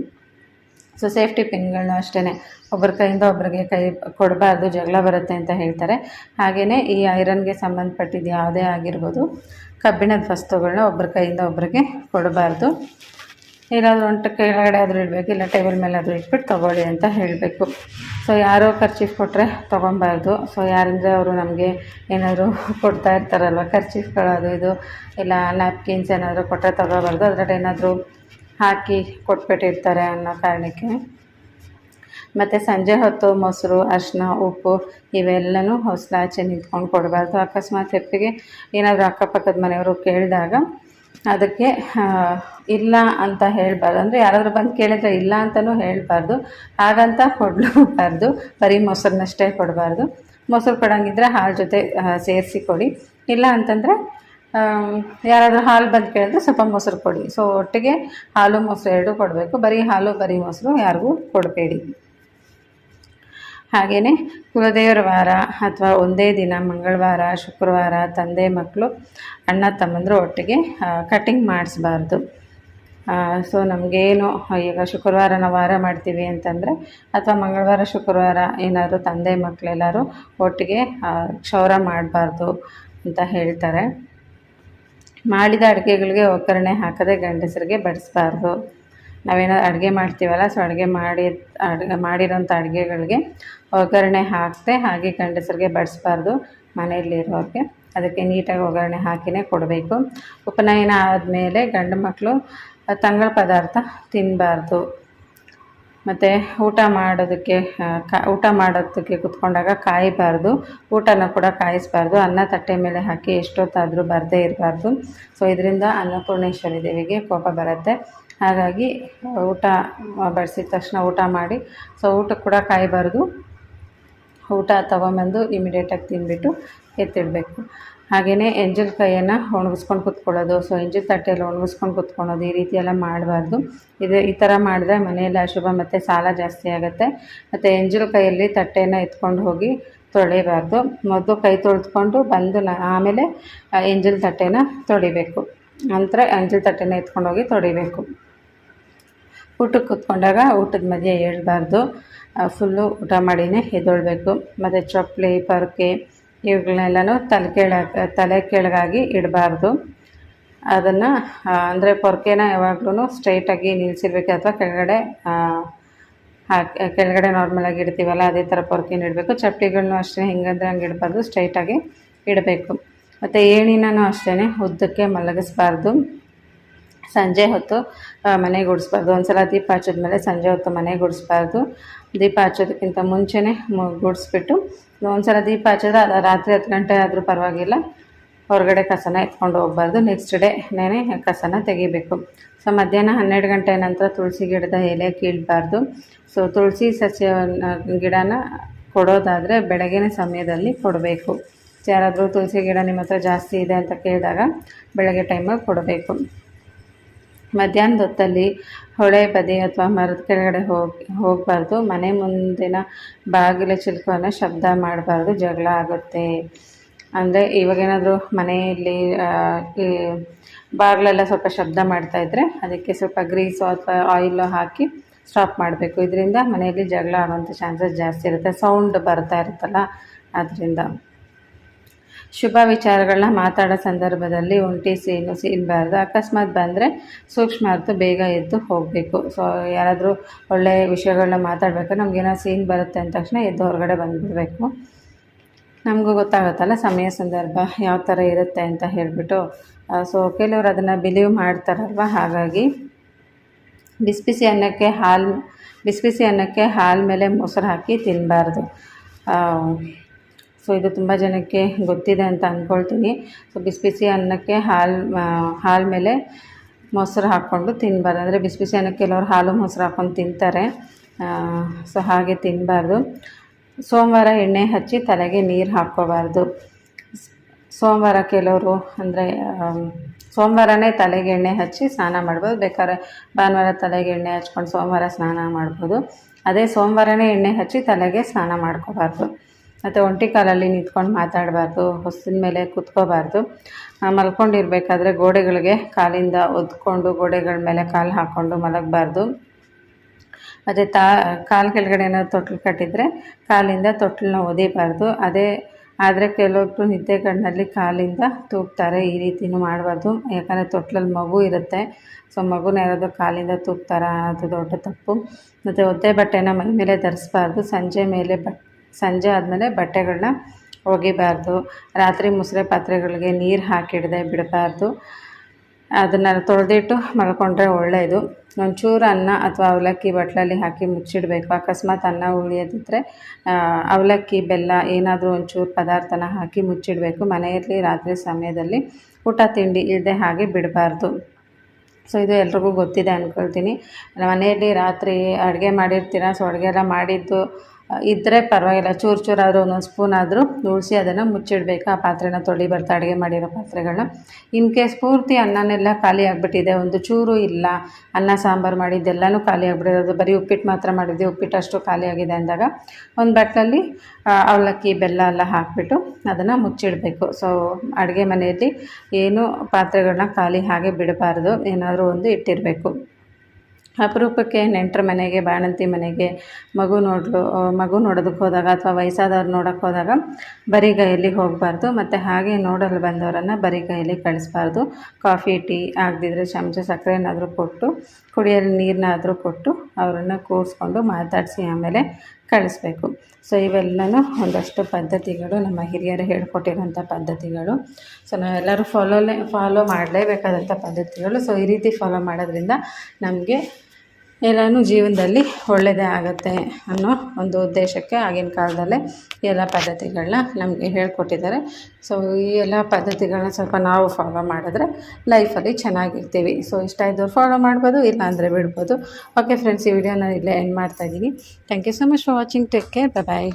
So safety ಪಿನ್ಗಳನ್ನ ಅಷ್ಟೇ ಒಬ್ಬರ ಕೈಯಿಂದ ಒಬ್ಬರಿಗೆ ಕೈ ಕೊಡಬಾರ್ದು, ಜಗಳ ಬರುತ್ತೆ ಅಂತ ಹೇಳ್ತಾರೆ. ಹಾಗೆಯೇ ಈ ಐರನ್ಗೆ ಸಂಬಂಧಪಟ್ಟಿದ್ದು ಯಾವುದೇ ಆಗಿರ್ಬೋದು, ಕಬ್ಬಿಣದ ವಸ್ತುಗಳನ್ನ ಒಬ್ಬರ ಕೈಯಿಂದ ಒಬ್ಬರಿಗೆ ಕೊಡಬಾರ್ದು. ಏನಾದರೂ ಒಂದು ಕೆಳಗಡೆ ಆದರೂ ಇಡಬೇಕು, ಇಲ್ಲ ಟೇಬಲ್ ಮೇಲೆ ಆದರೂ ಇಟ್ಬಿಟ್ಟು ತೊಗೊಳ್ಳಿ ಅಂತ ಹೇಳಬೇಕು. ಸೊ ಯಾರೋ ಕರ್ಚೀಫ್ ಕೊಟ್ಟರೆ ತೊಗೊಬಾರ್ದು. ಸೊ ಯಾರಂದರೆ ಅವರು ನಮಗೆ ಏನಾದರೂ ಕೊಡ್ತಾ ಇರ್ತಾರಲ್ವ ಕರ್ಚೀಫ್ಗಳು, ಅದು ಇದು ಇಲ್ಲ ನ್ಯಾಪ್ಕಿನ್ಸ್ ಏನಾದರೂ ಕೊಟ್ಟರೆ ತೊಗೋಬಾರ್ದು. ಅದರಲ್ಲಿ ಏನಾದರೂ ಹಾಕಿ ಕೊಟ್ಬಿಟ್ಟಿರ್ತಾರೆ ಅನ್ನೋ ಕಾರಣಕ್ಕೆ. ಮತ್ತು ಸಂಜೆ ಹೊತ್ತು ಮೊಸರು, ಅರಿಶಿನ, ಉಪ್ಪು ಇವೆಲ್ಲನೂ ಹೊಸ್ಲಾಚೆ ನಿಂತ್ಕೊಂಡು ಕೊಡಬಾರ್ದು. ಅಕಸ್ಮಾತ್ ಹೆಪ್ಪಿಗೆ ಏನಾದರೂ ಅಕ್ಕಪಕ್ಕದ ಮನೆಯವರು ಕೇಳಿದಾಗ ಅದಕ್ಕೆ ಇಲ್ಲ ಅಂತ ಹೇಳಬಾರ್ದು. ಅಂದರೆ ಯಾರಾದರೂ ಬಂದು ಕೇಳಿದರೆ ಇಲ್ಲ ಅಂತಲೂ ಹೇಳಬಾರ್ದು, ಹಾಗಂತ ಕೊಡಲೂಬಾರ್ದು. ಬರೀ ಮೊಸರನ್ನಷ್ಟೇ ಕೊಡಬಾರ್ದು. ಮೊಸರು ಕೊಡೋಂಗಿದ್ರೆ ಹಾಲು ಜೊತೆ ಸೇರಿಸಿ ಕೊಡಿ. ಇಲ್ಲ ಅಂತಂದರೆ ಯಾರಾದರೂ ಹಾಲು ಬಂದು ಕೇಳಿದ್ರೆ ಸ್ವಲ್ಪ ಮೊಸರು ಕೊಡಿ. ಸೊ ಒಟ್ಟಿಗೆ ಹಾಲು ಮೊಸರು ಎರಡೂ ಕೊಡಬೇಕು. ಬರೀ ಹಾಲು ಬರೀ ಮೊಸರು ಯಾರಿಗೂ ಕೊಡಬೇಡಿ. ಹಾಗೆಯೇ ಕುಲದೇವರ ವಾರ ಅಥವಾ ಒಂದೇ ದಿನ ಮಂಗಳವಾರ, ಶುಕ್ರವಾರ ತಂದೆ ಮಕ್ಕಳು ಅಣ್ಣ ತಮ್ಮಂದರು ಒಟ್ಟಿಗೆ ಕಟ್ಟಿಂಗ್ ಮಾಡಿಸ್ಬಾರ್ದು. ಸೊ ನಮಗೇನು ಈಗ ಶುಕ್ರವಾರ ನಾವು ವಾರ ಮಾಡ್ತೀವಿ ಅಂತಂದರೆ, ಅಥವಾ ಮಂಗಳವಾರ ಶುಕ್ರವಾರ ಏನಾದರೂ ತಂದೆ ಮಕ್ಕಳೆಲ್ಲರೂ ಒಟ್ಟಿಗೆ ಕ್ಷೌರ ಮಾಡಬಾರ್ದು ಅಂತ ಹೇಳ್ತಾರೆ. ಮಾಡಿದ ಅಡುಗೆಗಳಿಗೆ ಒಗ್ಗರಣೆ ಹಾಕದೆ ಗಂಡಸರಿಗೆ ಬಡಿಸ್ಬಾರ್ದು. ನಾವೇನಾದ್ರು ಅಡುಗೆ ಮಾಡ್ತೀವಲ್ಲ, ಸೊ ಮಾಡಿರೋಂಥ ಅಡುಗೆಗಳಿಗೆ ಒಗ್ಗರಣೆ ಹಾಕದೆ ಹಾಗೆ ಗಂಡಸರಿಗೆ ಬಡಿಸ್ಬಾರ್ದು. ಮನೆಯಲ್ಲಿರೋರಿಗೆ ಅದಕ್ಕೆ ನೀಟಾಗಿ ಒಗ್ಗರಣೆ ಹಾಕಿನೇ ಕೊಡಬೇಕು. ಉಪನಯನ ಆದಮೇಲೆ ಗಂಡು ಮಕ್ಕಳು ತಂಗಳ ಪದಾರ್ಥ ತಿನ್ನಬಾರ್ದು. ಮತ್ತು ಊಟ ಮಾಡೋದಕ್ಕೆ ಕುತ್ಕೊಂಡಾಗ ಕಾಯಬಾರ್ದು. ಊಟನ ಕೂಡ ಕಾಯಿಸಬಾರ್ದು. ಅನ್ನ ತಟ್ಟೆ ಮೇಲೆ ಹಾಕಿ ಎಷ್ಟೊತ್ತಾದರೂ ಬರದೇ ಇರಬಾರ್ದು. ಸೊ ಇದರಿಂದ ಅನ್ನಪೂರ್ಣೇಶ್ವರಿ ದೇವಿಗೆ ಕೋಪ ಬರುತ್ತೆ. ಹಾಗಾಗಿ ಊಟ ಬಡಿಸಿದ ತಕ್ಷಣ ಊಟ ಮಾಡಿ, ಸೊ ಊಟಕ್ಕೆ ಕೂಡ ಕಾಯಬಾರ್ದು. ಊಟ ತೊಗೊಂಬಂದು ಇಮಿಡಿಯೇಟಾಗಿ ತಿಂದುಬಿಟ್ಟು ಎತ್ತಿಡಬೇಕು. ಹಾಗೆಯೇ ಎಂಜಲ್ ಕೈಯನ್ನು ಒಣಗಿಸ್ಕೊಂಡು ಕುತ್ಕೊಳ್ಳೋದು, ಸೊ ಎಂಜಲ್ ತಟ್ಟೆಯಲ್ಲಿ ಒಣಗಿಸ್ಕೊಂಡು ಕುತ್ಕೊಳ್ಳೋದು, ಈ ರೀತಿ ಎಲ್ಲ ಮಾಡಬಾರ್ದು. ಈ ಥರ ಮಾಡಿದ್ರೆ ಮನೆಯಲ್ಲಿ ಅಶುಭ ಮತ್ತು ಸಾಲ ಜಾಸ್ತಿ ಆಗುತ್ತೆ. ಮತ್ತು ಎಂಜಲ್ ಕೈಯಲ್ಲಿ ತಟ್ಟೆನ ಎತ್ಕೊಂಡು ಹೋಗಿ ತೊಳಿಬಾರ್ದು. ಮೊದಲು ಕೈ ತೊಳೆದುಕೊಂಡು ಬಂದು ಆಮೇಲೆ ಎಂಜಲ್ ತಟ್ಟೆನ ತೊಳಿಬೇಕು. ನಂತರ ಎಂಜಲ್ ತಟ್ಟೆನ ಎತ್ಕೊಂಡೋಗಿ ತೊಳಿಬೇಕು. ಊಟಕ್ಕೆ ಕೂತ್ಕೊಂಡಾಗ ಊಟದ ಮಧ್ಯೆ ಹೇಳ್ಬಾರ್ದು. ಫುಲ್ಲು ಊಟ ಮಾಡಿನೇ ಎದ್ದೊಳ್ಬೇಕು. ಮತ್ತು ಚಪ್ಪಲಿ, ಪರ್ಕೆ ಇವುಗಳನ್ನೆಲ್ಲನೂ ತಲೆ ಕೆಳಗಾಗಿ ಇಡಬಾರ್ದು. ಅದನ್ನು ಅಂದರೆ ಪೊರ್ಕೆನ ಯಾವಾಗ್ಲೂ ಸ್ಟ್ರೈಟಾಗಿ ನಿಲ್ಲಿಸಿರ್ಬೇಕು, ಅಥವಾ ಕೆಳಗಡೆ ನಾರ್ಮಲಾಗಿ ಇಡ್ತೀವಲ್ಲ ಅದೇ ಥರ ಪೊರ್ಕೆನ ಇಡಬೇಕು. ಚಪ್ಪಲಿಗಳನ್ನೂ ಅಷ್ಟೇ ಹೆಂಗಂದರೆ ಹಂಗೆ ಇಡಬಾರ್ದು, ಸ್ಟ್ರೈಟಾಗಿ ಇಡಬೇಕು. ಮತ್ತು ಏಣಿನೂ ಅಷ್ಟೇ ಉದ್ದಕ್ಕೆ ಮಲಗಿಸ್ಬಾರ್ದು. ಸಂಜೆ ಹೊತ್ತು ಮನೆ ಗುಡಿಸ್ಬಾರ್ದು. ಒಂದ್ಸಲ ದೀಪ ಹಚ್ಚಿದ್ಮೇಲೆ ಸಂಜೆ ಹೊತ್ತು ಮನೆ ಗುಡಿಸ್ಬಾರ್ದು. ದೀಪ ಹಚ್ಚೋದಕ್ಕಿಂತ ಮುಂಚೆನೇ ಗುಡಿಸ್ಬಿಟ್ಟು ಒಂದ್ಸಲ ದೀಪ ಹಚ್ಚಿದ್ರೆ ಅದು ರಾತ್ರಿ 10 ಗಂಟೆ ಆದರೂ ಪರವಾಗಿಲ್ಲ, ಹೊರಗಡೆ ಕಸನ ಎತ್ಕೊಂಡು ಹೋಗ್ಬಾರ್ದು. ನೆಕ್ಸ್ಟ್ ಡೇನೇ ಕಸನ ತೆಗಿಬೇಕು. ಸೊ ಮಧ್ಯಾಹ್ನ 12 ಗಂಟೆ ನಂತರ ತುಳಸಿ ಗಿಡದ ಎಲೆ ಕೀಳಬಾರ್ದು. ಸೊ ತುಳಸಿ ಸಸ್ಯ ಗಿಡನ ಕೊಡೋದಾದರೆ ಬೆಳಗಿನ ಸಮಯದಲ್ಲಿ ಕೊಡಬೇಕು. ಯಾರಾದರೂ ತುಳಸಿ ಗಿಡ ನಿಮ್ಮ ಹತ್ರ ಜಾಸ್ತಿ ಇದೆ ಅಂತ ಕೇಳಿದಾಗ ಬೆಳಗ್ಗೆ ಟೈಮಾಗಿ ಕೊಡಬೇಕು. ಮಧ್ಯಾಹ್ನದ ಹೊತ್ತಲ್ಲಿ ಹೊಳೆ ಬದಿ ಅಥವಾ ಮರದ ಕೆಳಗಡೆ ಹೋಗಬಾರ್ದು. ಮನೆ ಮುಂದಿನ ಬಾಗಿಲ ಚಿಲ್ಕವನ್ನು ಶಬ್ದ ಮಾಡಬಾರ್ದು, ಜಗಳ ಆಗುತ್ತೆ. ಅಂದರೆ ಇವಾಗೇನಾದರೂ ಮನೆಯಲ್ಲಿ ಈ ಬಾಗಿಲೆಲ್ಲ ಸ್ವಲ್ಪ ಶಬ್ದ ಮಾಡ್ತಾಯಿದ್ರೆ ಅದಕ್ಕೆ ಸ್ವಲ್ಪ ಗ್ರೀಸು ಅಥವಾ ಆಯಿಲು ಹಾಕಿ ಸ್ಟಾಪ್ ಮಾಡಬೇಕು. ಇದರಿಂದ ಮನೆಯಲ್ಲಿ ಜಗಳ ಆಗೋಂಥ ಚಾನ್ಸಸ್ ಜಾಸ್ತಿ ಇರುತ್ತೆ, ಸೌಂಡ್ ಬರ್ತಾ ಇರುತ್ತಲ್ಲ ಅದರಿಂದ. ಶುಭ ವಿಚಾರಗಳನ್ನ ಮಾತಾಡೋ ಸಂದರ್ಭದಲ್ಲಿ ಒಂಟಿ ಸೀನಬಾರ್ದು. ಅಕಸ್ಮಾತ್ ಬಂದರೆ ಸೂಕ್ಷ್ಮ ಅರ್ಥ ಬೇಗ ಎದ್ದು ಹೋಗಬೇಕು. ಸೊ ಯಾರಾದರೂ ಒಳ್ಳೆಯ ವಿಷಯಗಳನ್ನ ಮಾತಾಡಬೇಕು, ನಮಗೇನೋ ಸೀನ್ ಬರುತ್ತೆ ಅಂದ ತಕ್ಷಣ ಎದ್ದು ಹೊರಗಡೆ ಬಂದುಬಿಡಬೇಕು. ನಮಗೂ ಗೊತ್ತಾಗುತ್ತಲ್ಲ ಸಮಯ ಸಂದರ್ಭ ಯಾವ ಥರ ಇರುತ್ತೆ ಅಂತ ಹೇಳಿಬಿಟ್ಟು. ಸೊ ಕೆಲವರು ಅದನ್ನು ಬಿಲೀವ್ ಮಾಡ್ತಾರಲ್ವ, ಹಾಗಾಗಿ ಬಿಸಿ ಅನ್ನಕ್ಕೆ ಹಾಲು ಮೇಲೆ ಮೊಸರು ಹಾಕಿ ತಿನ್ನಬಾರ್ದು. ಸೊ ಇದು ತುಂಬ ಜನಕ್ಕೆ ಗೊತ್ತಿದೆ ಅಂತ ಅಂದ್ಕೊಳ್ತೀನಿ. ಸೊ ಬಿಸಿ ಅನ್ನಕ್ಕೆ ಹಾಲು ಮೇಲೆ ಮೊಸರು ಹಾಕ್ಕೊಂಡು ತಿನ್ನಬಾರ್ದು. ಅಂದರೆ ಬಿಸಿ ಅನ್ನಕ್ಕೆ ಕೆಲವರು ಹಾಲು ಮೊಸರು ಹಾಕ್ಕೊಂಡು ತಿಂತಾರೆ. ಸೊ ಹಾಗೆ ತಿನ್ನಬಾರ್ದು. ಸೋಮವಾರ ಎಣ್ಣೆ ಹಚ್ಚಿ ತಲೆಗೆ ನೀರು ಹಾಕ್ಕೋಬಾರ್ದು. ಸೋಮವಾರ ಕೆಲವರು ಅಂದರೆ ಸೋಮವಾರನೇ ತಲೆಗೆ ಎಣ್ಣೆ ಹಚ್ಚಿ ಸ್ನಾನ ಮಾಡ್ಬೋದು. ಬೇಕಾದ್ರೆ ಭಾನುವಾರ ತಲೆಗೆ ಎಣ್ಣೆ ಹಚ್ಕೊಂಡು ಸೋಮವಾರ ಸ್ನಾನ ಮಾಡ್ಬೋದು. ಅದೇ ಸೋಮವಾರನೇ ಎಣ್ಣೆ ಹಚ್ಚಿ ತಲೆಗೆ ಸ್ನಾನ ಮಾಡ್ಕೋಬಾರ್ದು. ಮತ್ತು ಒಂಟಿ ಕಾಲಲ್ಲಿ ನಿಂತ್ಕೊಂಡು ಮಾತಾಡಬಾರ್ದು. ಹೊಸದ ಮೇಲೆ ಕೂತ್ಕೋಬಾರ್ದು. ಮಲ್ಕೊಂಡಿರ್ಬೇಕಾದ್ರೆ ಗೋಡೆಗಳಿಗೆ ಕಾಲಿಂದ ಒದ್ಕೊಂಡು ಗೋಡೆಗಳ ಮೇಲೆ ಕಾಲು ಹಾಕ್ಕೊಂಡು ಮಲಗಬಾರ್ದು. ಮತ್ತು ಕಾಲು ಕೆಳಗಡೆ ಏನಾದ್ರು ತೊಟ್ಲು ಕಟ್ಟಿದರೆ ಕಾಲಿಂದ ತೊಟ್ಲನ್ನ ಒದಿಬಾರ್ದು. ಆದರೆ ಕೆಲವೊಬ್ಬರು ನಿದ್ದೆಗಣ್ಣಲ್ಲಿ ಕಾಲಿಂದ ತೂಗ್ತಾರೆ. ಈ ರೀತಿಯೂ ಮಾಡಬಾರ್ದು, ಯಾಕಂದರೆ ತೊಟ್ಲಲ್ಲಿ ಮಗು ಇರುತ್ತೆ. ಸೊ ಮಗುನ ಯಾರಾದರೂ ಕಾಲಿಂದ ತೂಗ್ತಾರ, ಅದು ದೊಡ್ಡ ತಪ್ಪು. ಮತ್ತು ಒದ್ದೆ ಬಟ್ಟೆನ ಮೈ ಮೇಲೆ ಧರಿಸ್ಬಾರ್ದು. ಸಂಜೆ ಆದಮೇಲೆ ಬಟ್ಟೆಗಳನ್ನ ಒಗಿಬಾರ್ದು. ರಾತ್ರಿ ಮುಸುರೆ ಪಾತ್ರೆಗಳಿಗೆ ನೀರು ಹಾಕಿಡದೆ ಬಿಡಬಾರ್ದು. ಅದನ್ನು ತೊಳೆದಿಟ್ಟು ಮಲ್ಕೊಂಡ್ರೆ ಒಳ್ಳೆಯದು. ಒಂಚೂರು ಅನ್ನ ಅಥವಾ ಅವಲಕ್ಕಿ ಬಟ್ಲಲ್ಲಿ ಹಾಕಿ ಮುಚ್ಚಿಡಬೇಕು. ಅಕಸ್ಮಾತ್ ಅನ್ನ ಉಳಿಯೋದಿದ್ದರೆ ಅವಲಕ್ಕಿ, ಬೆಲ್ಲ ಏನಾದರೂ ಒಂಚೂರು ಪದಾರ್ಥನ ಹಾಕಿ ಮುಚ್ಚಿಡಬೇಕು. ಮನೆಯಲ್ಲಿ ರಾತ್ರಿ ಸಮಯದಲ್ಲಿ ಊಟ ತಿಂಡಿ ಇಲ್ಲದೆ ಹಾಗೆ ಬಿಡಬಾರ್ದು. ಸೊ ಇದು ಎಲ್ರಿಗೂ ಗೊತ್ತಿದೆ ಅಂದ್ಕೊಳ್ತೀನಿ. ಮನೆಯಲ್ಲಿ ರಾತ್ರಿ ಅಡುಗೆ ಮಾಡಿರ್ತೀರ. ಸೊ ಅಡುಗೆ ಎಲ್ಲ ಮಾಡಿದ್ದು ಇದ್ದರೆ ಪರವಾಗಿಲ್ಲ, ಚೂರಾದರೂ ಒಂದೊಂದು ಸ್ಪೂನ್ ಆದರೂ ಉಳಿಸಿ ಅದನ್ನು ಮುಚ್ಚಿಡಬೇಕು. ಆ ಪಾತ್ರೆನ ತೊಳಿಬಾರ್ದು, ಅಡುಗೆ ಮಾಡಿರೋ ಪಾತ್ರೆಗಳನ್ನ. ಇನ್ ಕೇಸ್ ಪೂರ್ತಿ ಅನ್ನನೆಲ್ಲ ಖಾಲಿ ಆಗಿಬಿಟ್ಟಿದೆ, ಒಂದು ಚೂರು ಇಲ್ಲ, ಅನ್ನ ಸಾಂಬಾರು ಮಾಡಿದ್ದೆಲ್ಲನೂ ಖಾಲಿ ಆಗಿಬಿಟ್ಟಿರೋದು, ಬರೀ ಉಪ್ಪಿಟ್ಟು ಮಾತ್ರ ಮಾಡಿದ್ದೆ, ಉಪ್ಪಿಟ್ಟು ಅಷ್ಟು ಖಾಲಿ ಆಗಿದೆ ಅಂದಾಗ ಒಂದು ಬಟ್ಲಲ್ಲಿ ಅವಲಕ್ಕಿ, ಬೆಲ್ಲ ಎಲ್ಲ ಹಾಕಿಬಿಟ್ಟು ಅದನ್ನು ಮುಚ್ಚಿಡಬೇಕು. ಸೊ ಅಡುಗೆ ಮನೆಯಲ್ಲಿ ಏನು ಪಾತ್ರೆಗಳನ್ನ ಖಾಲಿ ಹಾಗೆ ಬಿಡಬಾರ್ದು, ಏನಾದರೂ ಒಂದು ಇಟ್ಟಿರಬೇಕು. ಅಪರೂಪಕ್ಕೆ ನೆಂಟರ ಮನೆಗೆ, ಬಾಣಂತಿ ಮನೆಗೆ ಮಗು ನೋಡೋದಕ್ಕೆ ಹೋದಾಗ ಅಥವಾ ವಯಸ್ಸಾದವ್ರು ನೋಡೋಕ್ಕೆ ಹೋದಾಗ ಬರಿಗೈಯಲ್ಲಿ ಹೋಗಬಾರ್ದು. ಮತ್ತು ಹಾಗೆ ನೋಡಲು ಬಂದವರನ್ನು ಬರಿಗೈಯಲ್ಲಿ ಕಳಿಸ್ಬಾರ್ದು. ಕಾಫಿ, ಟೀ ಆಗದಿದ್ದರೆ ಚಮಚ ಸಕ್ಕರೆನಾದರೂ ಕೊಟ್ಟು, ಕುಡಿಯಲು ನೀರನ್ನಾದರೂ ಕೊಟ್ಟು ಅವರನ್ನು ಕೂರಿಸ್ಕೊಂಡು ಮಾತಾಡಿಸಿ ಆಮೇಲೆ ಕಳಿಸ್ಬೇಕು. ಸೊ ಇವೆಲ್ಲನೂ ಒಂದಷ್ಟು ಪದ್ಧತಿಗಳು, ನಮ್ಮ ಹಿರಿಯರು ಹೇಳ್ಕೊಟ್ಟಿರೋಂಥ ಪದ್ಧತಿಗಳು. ಸೊ ನಾವೆಲ್ಲರೂ ಫಾಲೋ ಮಾಡಲೇಬೇಕಾದಂಥ ಪದ್ಧತಿಗಳು. ಸೊ ಈ ರೀತಿ ಫಾಲೋ ಮಾಡೋದ್ರಿಂದ ನಮಗೆ ಎಲ್ಲನೂ ಜೀವನದಲ್ಲಿ ಒಳ್ಳೆಯದೇ ಆಗುತ್ತೆ ಅನ್ನೋ ಒಂದು ಉದ್ದೇಶಕ್ಕೆ ಆಗಿನ ಕಾಲದಲ್ಲೇ ಎಲ್ಲ ಪದ್ಧತಿಗಳನ್ನ ನಮಗೆ ಹೇಳ್ಕೊಟ್ಟಿದ್ದಾರೆ. ಸೊ ಈ ಎಲ್ಲ ಪದ್ಧತಿಗಳನ್ನ ಸ್ವಲ್ಪ ನಾವು ಫಾಲೋ ಮಾಡಿದ್ರೆ ಲೈಫಲ್ಲಿ ಚೆನ್ನಾಗಿರ್ತೀವಿ. ಸೊ ಇಷ್ಟ ಇದ್ದವ್ರು ಫಾಲೋ ಮಾಡ್ಬೋದು, ಇಲ್ಲ ಅಂದರೆ ಬಿಡ್ಬೋದು. ಓಕೆ ಫ್ರೆಂಡ್ಸ್, ಈ ವಿಡಿಯೋನ ಇಲ್ಲೇ ಎಂಡ್ ಮಾಡ್ತಾಯಿದ್ದೀನಿ. Thank you so much for watching. Take care, bye.